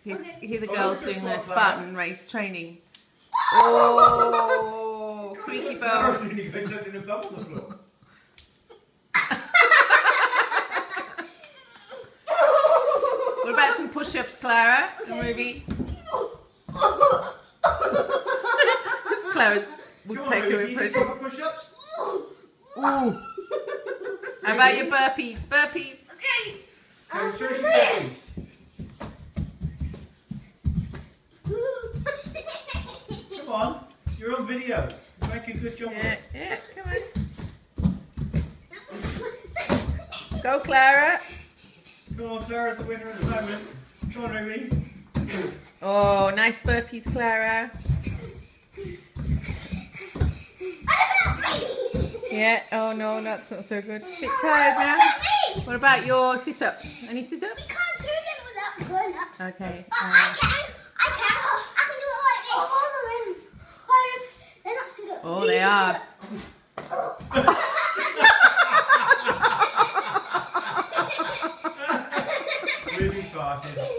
Here the girls doing their Spartan race training. Oh, creaky bones. What about some push-ups, Clara and Ruby? This is Clara's woodpecker impression. Push-ups? Ooh. How about your burpees? Burpees. Okay. Show us your burpees. Come on, you're on video. You're making a good job. Yeah, come on. Go, Clara. Come on, Clara's the winner at the moment. Come on, Ruby. Oh, nice burpees, Clara. Yeah, oh no, that's not so good. A bit tired now. What about your sit-ups? Any sit-ups? We can't do them without going up. Okay. I can. I can do it like this. Oh, they're not sit-ups. Oh, they are. Ruby farted.